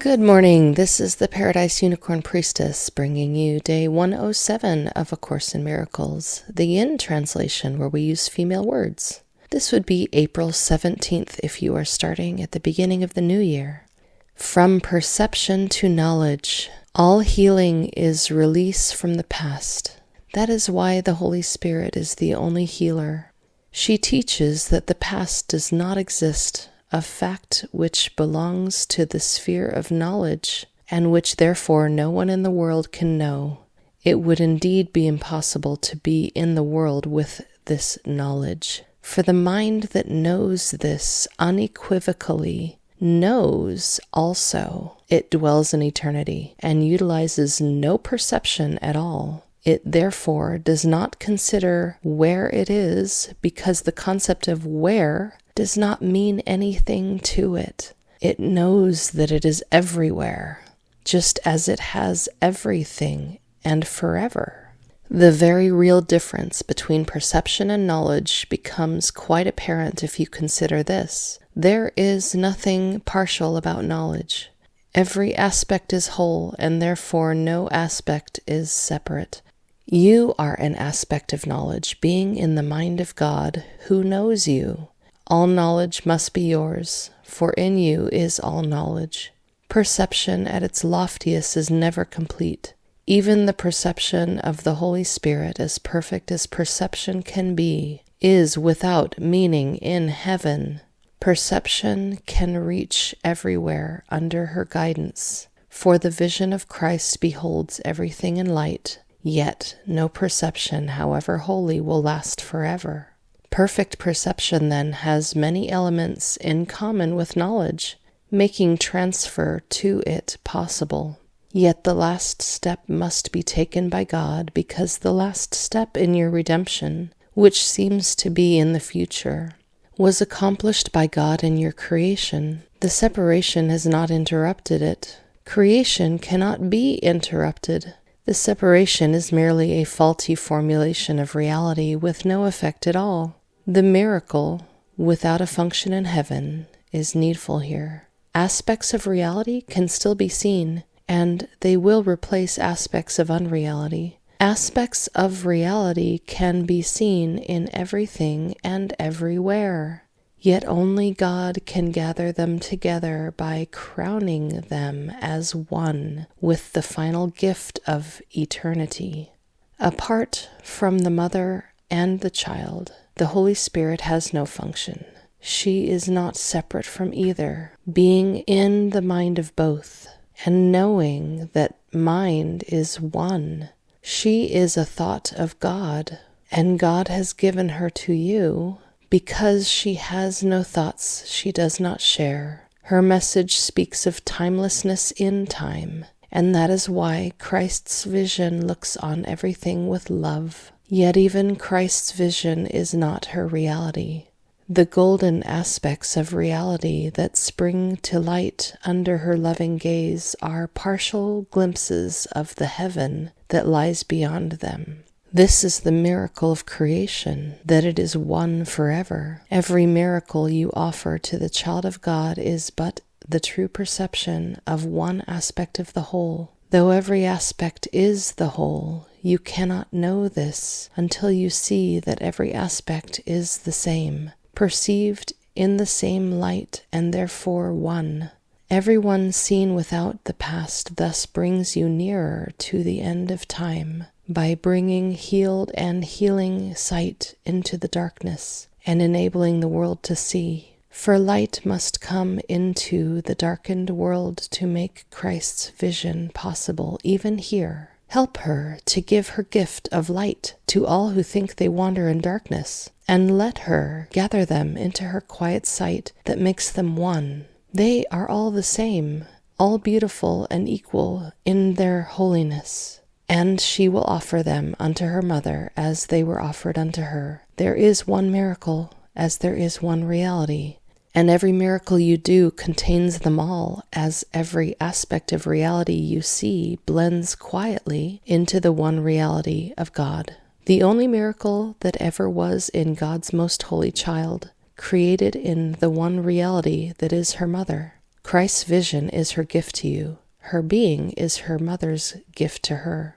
Good morning. This is the Paradise Unicorn Priestess bringing you day 107 of A Course in Miracles, the Yin translation where we use female words. This would be April 17th if you are starting at the beginning of the new year. From perception to knowledge, all healing is release from the past. That is why the Holy Spirit is the only healer. She teaches that the past does not exist, a fact which belongs to the sphere of knowledge, and which therefore no one in the world can know. It would indeed be impossible to be in the world with this knowledge. For the mind that knows this unequivocally knows also it dwells in eternity and utilizes no perception at all. It therefore does not consider where it is, because the concept of where does not mean anything to it. It knows that it is everywhere, just as it has everything and forever. The very real difference between perception and knowledge becomes quite apparent if you consider this. There is nothing partial about knowledge. Every aspect is whole, and therefore no aspect is separate. You are an aspect of knowledge, being in the mind of God, who knows you. All knowledge must be yours, for in you is all knowledge. Perception at its loftiest is never complete. Even the perception of the Holy Spirit, as perfect as perception can be, is without meaning in heaven. Perception can reach everywhere under her guidance, for the vision of Christ beholds everything in light, yet no perception, however holy, will last forever. Perfect perception, then, has many elements in common with knowledge, making transfer to it possible. Yet the last step must be taken by God, because the last step in your redemption, which seems to be in the future, was accomplished by God in your creation. The separation has not interrupted it. Creation cannot be interrupted. The separation is merely a faulty formulation of reality with no effect at all. The miracle, without a function in heaven, is needful here. Aspects of reality can still be seen, and they will replace aspects of unreality. Aspects of reality can be seen in everything and everywhere, yet only God can gather them together by crowning them as one with the final gift of eternity. Apart from the mother and the child, the Holy Spirit has no function. She is not separate from either, being in the mind of both, and knowing that mind is one. She is a thought of God, and God has given her to you. Because she has no thoughts she does not share, her message speaks of timelessness in time, and that is why Christ's vision looks on everything with love. Yet even Christ's vision is not her reality. The golden aspects of reality that spring to light under her loving gaze are partial glimpses of the heaven that lies beyond them. This is the miracle of creation, that it is one forever. Every miracle you offer to the child of God is but the true perception of one aspect of the whole. Though every aspect is the whole, you cannot know this until you see that every aspect is the same, perceived in the same light, and therefore one. Everyone seen without the past thus brings you nearer to the end of time, by bringing healed and healing sight into the darkness, and enabling the world to see. For light must come into the darkened world to make Christ's vision possible, even here. Help her to give her gift of light to all who think they wander in darkness, and let her gather them into her quiet sight that makes them one. They are all the same, all beautiful and equal in their holiness, and she will offer them unto her mother as they were offered unto her. There is one miracle, as there is one reality, and every miracle you do contains them all, as every aspect of reality you see blends quietly into the one reality of God. The only miracle that ever was in God's most holy child, created in the one reality that is her mother. Christ's vision is her gift to you. Her being is her mother's gift to her.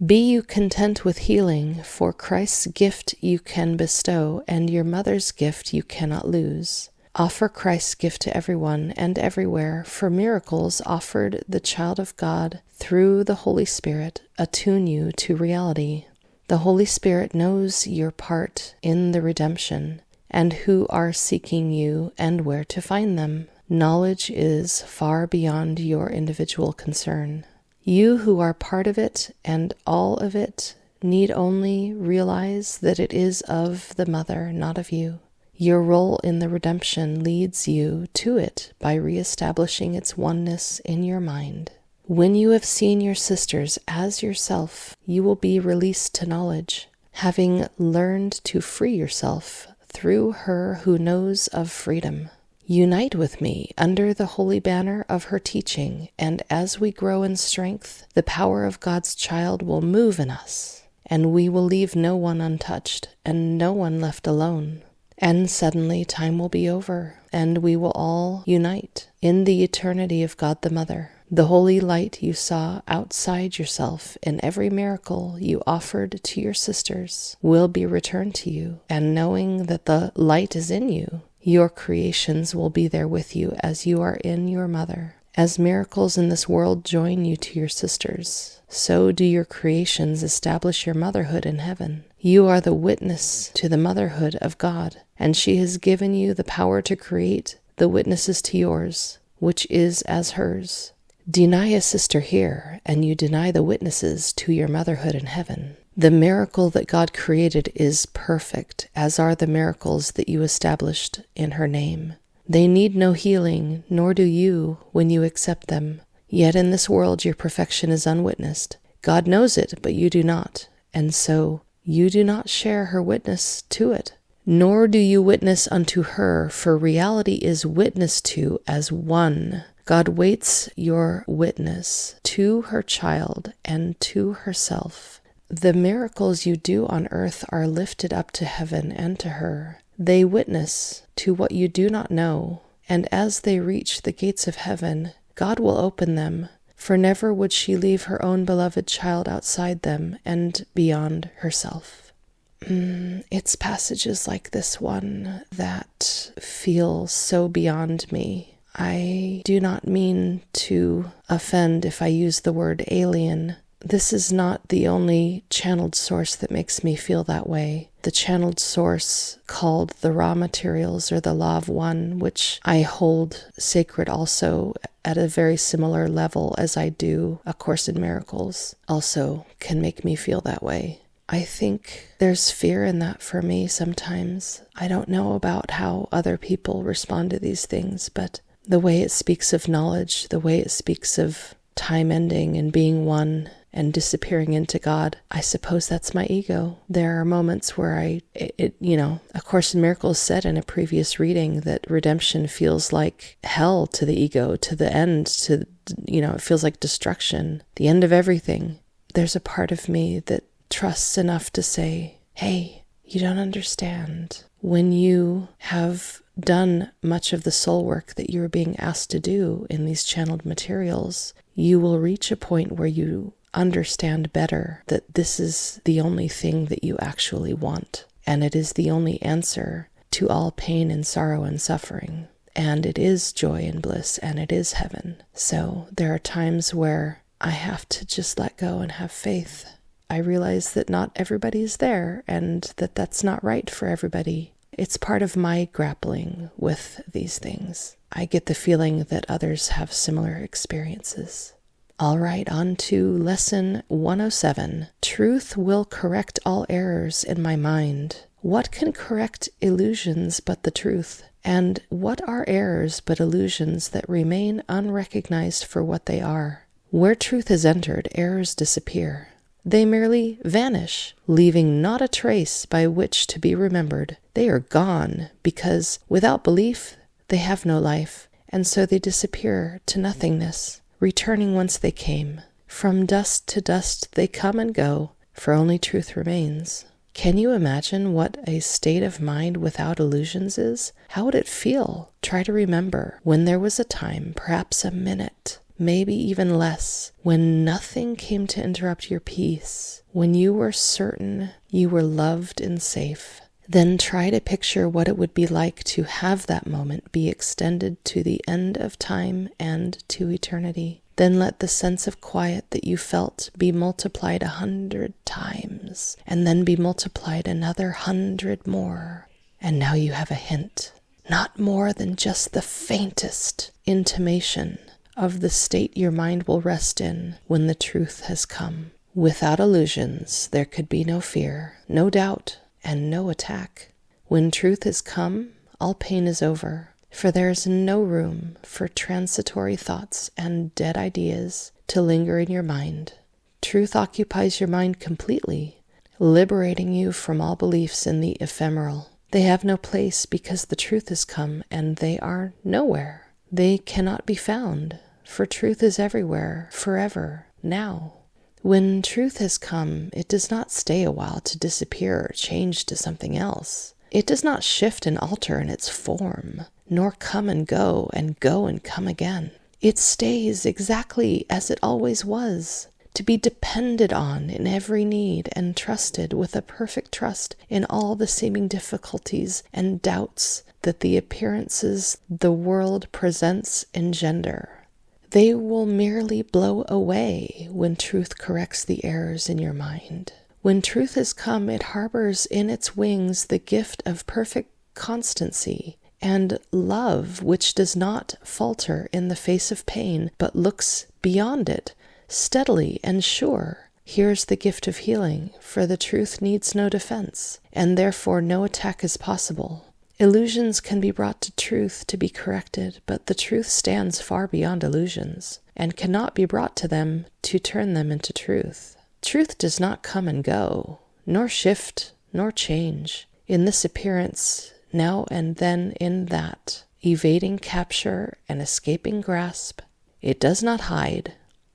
Be you content with healing, for Christ's gift you can bestow, and your mother's gift you cannot lose. Offer Christ's gift to everyone and everywhere, for miracles offered the child of God through the Holy Spirit attune you to reality. The Holy Spirit knows your part in the redemption, and who are seeking you and where to find them. Knowledge is far beyond your individual concern. You who are part of it and all of it need only realize that it is of the Mother, not of you. Your role in the redemption leads you to it by reestablishing its oneness in your mind. When you have seen your sisters as yourself, you will be released to knowledge, having learned to free yourself through her who knows of freedom. Unite with me under the holy banner of her teaching, and as we grow in strength, the power of God's child will move in us, and we will leave no one untouched and no one left alone. And suddenly time will be over, and we will all unite in the eternity of God the Mother. The holy light you saw outside yourself in every miracle you offered to your sisters will be returned to you, and knowing that the light is in you, your creations will be there with you as you are in your mother. As miracles in this world join you to your sisters, so do your creations establish your motherhood in heaven. You are the witness to the motherhood of God, and she has given you the power to create the witnesses to yours, which is as hers. Deny a sister here, and you deny the witnesses to your motherhood in heaven. The miracle that God created is perfect, as are the miracles that you established in her name. They need no healing, nor do you when you accept them. Yet in this world your perfection is unwitnessed. God knows it, but you do not, and so you do not share her witness to it. Nor do you witness unto her, for reality is witnessed to as one. God waits your witness to her child and to herself. The miracles you do on earth are lifted up to heaven and to her. They witness to what you do not know, and as they reach the gates of heaven, God will open them, for never would she leave her own beloved child outside them and beyond herself. It's passages like this one that feel so beyond me. I do not mean to offend if I use the word alien. This is not the only channeled source that makes me feel that way. The channeled source called the raw materials or the law of one, which I hold sacred also at a very similar level as I do A Course in Miracles, also can make me feel that way. I think there's fear in that for me sometimes. I don't know about how other people respond to these things, but the way it speaks of knowledge, the way it speaks of time ending and being one and disappearing into God, I suppose that's my ego. There are moments where A Course in Miracles said in a previous reading that redemption feels like hell to the ego, to the end, it feels like destruction, the end of everything. There's a part of me that trusts enough to say, hey, you don't understand. When you have done much of the soul work that you're being asked to do in these channeled materials, you will reach a point where you understand better that this is the only thing that you actually want, and it is the only answer to all pain and sorrow and suffering, and it is joy and bliss, and it is heaven. So there are times where I have to just let go and have faith. I realize that not everybody is there, and that that's not right for everybody. It's part of my grappling with these things. I get the feeling that others have similar experiences. All right, on to lesson 107. Truth will correct all errors in my mind. What can correct illusions but the truth? And what are errors but illusions that remain unrecognized for what they are? Where truth has entered, errors disappear. They merely vanish, leaving not a trace by which to be remembered. They are gone, because without belief they have no life, and so they disappear to nothingness, returning whence they came. From dust to dust they come and go, for only truth remains. Can you imagine what a state of mind without illusions is? How would it feel? Try to remember when there was a time, perhaps a minute, maybe even less, when nothing came to interrupt your peace, when you were certain you were loved and safe. Then try to picture what it would be like to have that moment be extended to the end of time and to eternity. Then let the sense of quiet that you felt be multiplied 100 times, and then be multiplied another 100 more. And now you have a hint, not more than just the faintest intimation of the state your mind will rest in when the truth has come. Without illusions, there could be no fear, no doubt, and no attack. When truth has come, all pain is over. For there is no room for transitory thoughts and dead ideas to linger in your mind. Truth occupies your mind completely, liberating you from all beliefs in the ephemeral. They have no place because the truth has come, and they are nowhere. They cannot be found, for truth is everywhere, forever, now. When truth has come, it does not stay a while to disappear or change to something else. It does not shift and alter in its form, nor come and go and come again. It stays exactly as it always was, to be depended on in every need and trusted with a perfect trust in all the seeming difficulties and doubts that the appearances the world presents engender. They will merely blow away when truth corrects the errors in your mind. When truth has come, it harbors in its wings the gift of perfect constancy and love, which does not falter in the face of pain, but looks beyond it, steadily and sure. Here's the gift of healing, for the truth needs no defense, and therefore no attack is possible. Illusions can be brought to truth to be corrected, but the truth stands far beyond illusions, and cannot be brought to them to turn them into truth. Truth does not come and go, nor shift, nor change. In this appearance, now and then in that, evading capture and escaping grasp, it does not hide.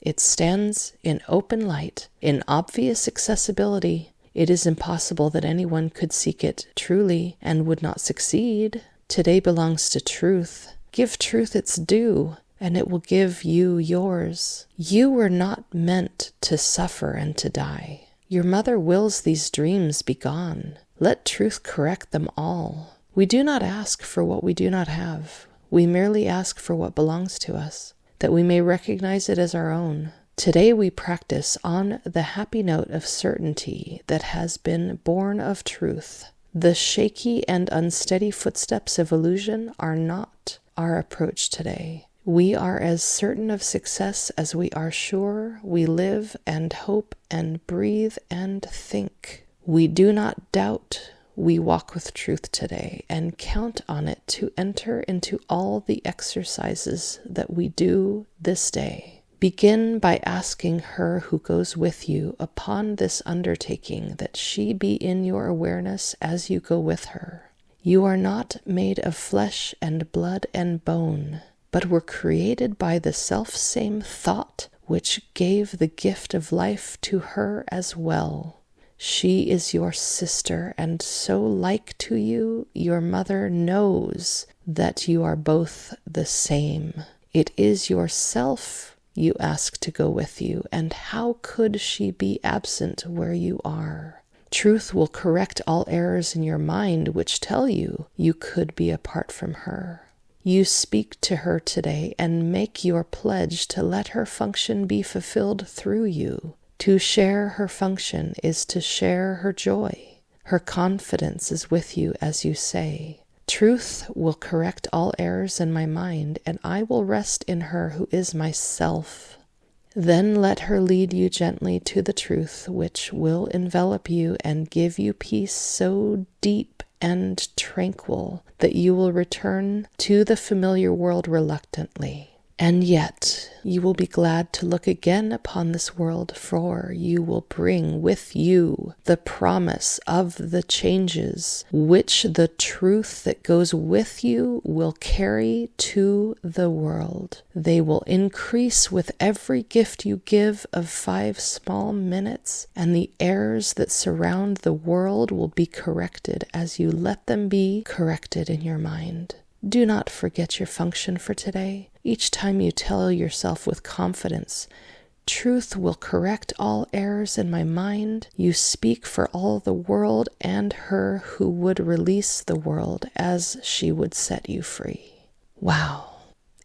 It stands in open light, in obvious accessibility. It is impossible that anyone could seek it truly and would not succeed. Today belongs to truth. Give truth its due, and it will give you yours. You were not meant to suffer and to die. Your mother wills these dreams be gone. Let truth correct them all. We do not ask for what we do not have. We merely ask for what belongs to us, that we may recognize it as our own. Today we practice on the happy note of certainty that has been born of truth. The shaky and unsteady footsteps of illusion are not our approach today. We are as certain of success as we are sure we live and hope and breathe and think. We do not doubt. We walk with truth today and count on it to enter into all the exercises that we do this day. Begin by asking her who goes with you upon this undertaking that she be in your awareness as you go with her. You are not made of flesh and blood and bone, but were created by the self-same thought which gave the gift of life to her as well. She is your sister, and so like to you, your mother knows that you are both the same. It is yourself you ask to go with you, and how could she be absent where you are? Truth will correct all errors in your mind which tell you you could be apart from her. You speak to her today and make your pledge to let her function be fulfilled through you. To share her function is to share her joy. Her confidence is with you as you say. Truth will correct all errors in my mind, and I will rest in her who is myself. Then let her lead you gently to the truth which will envelop you and give you peace so deep and tranquil that you will return to the familiar world reluctantly. And yet you will be glad to look again upon this world, for you will bring with you the promise of the changes which the truth that goes with you will carry to the world. They will increase with every gift you give of 5 small minutes, and the errors that surround the world will be corrected as you let them be corrected in your mind. Do not forget your function for today. Each time you tell yourself with confidence, truth will correct all errors in my mind, you speak for all the world and her who would release the world as she would set you free. Wow.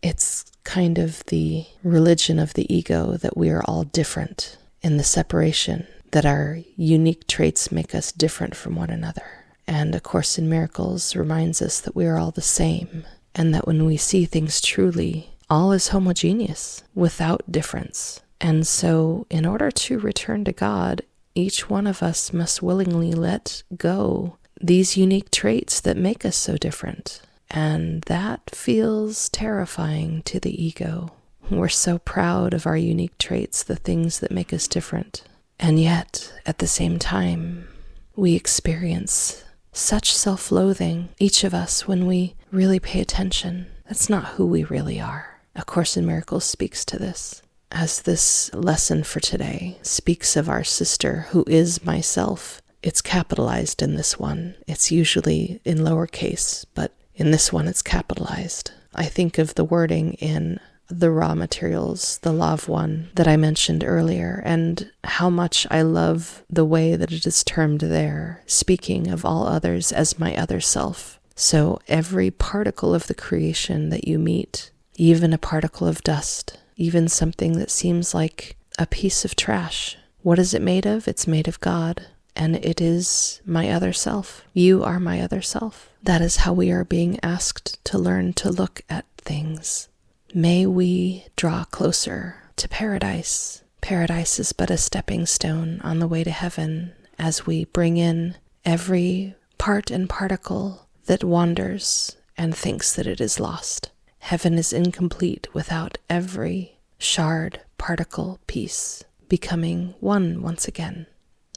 It's kind of the religion of the ego that we are all different in the separation, that our unique traits make us different from one another. And A Course in Miracles reminds us that we are all the same, and that when we see things truly, all is homogeneous, without difference. And so, in order to return to God, each one of us must willingly let go these unique traits that make us so different. And that feels terrifying to the ego. We're so proud of our unique traits, the things that make us different. And yet, at the same time, we experience such self-loathing, each of us, when we really pay attention. That's not who we really are. A Course in Miracles speaks to this, as this lesson for today speaks of our sister who is myself. It's capitalized in this one. It's usually in lowercase, but in this one it's capitalized. I think of the wording in the Raw Materials, the Law of One, that I mentioned earlier, and how much I love the way that it is termed there, speaking of all others as my other self. So every particle of the creation that you meet, even a particle of dust, even something that seems like a piece of trash, what is it made of? It's made of God, and it is my other self. You are my other self. That is how we are being asked to learn to look at things. May we draw closer to paradise. Paradise is but a stepping stone on the way to heaven, as we bring in every part and particle that wanders and thinks that it is lost. Heaven is incomplete without every shard, particle, piece becoming one once again.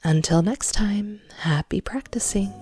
Until next time, happy practicing.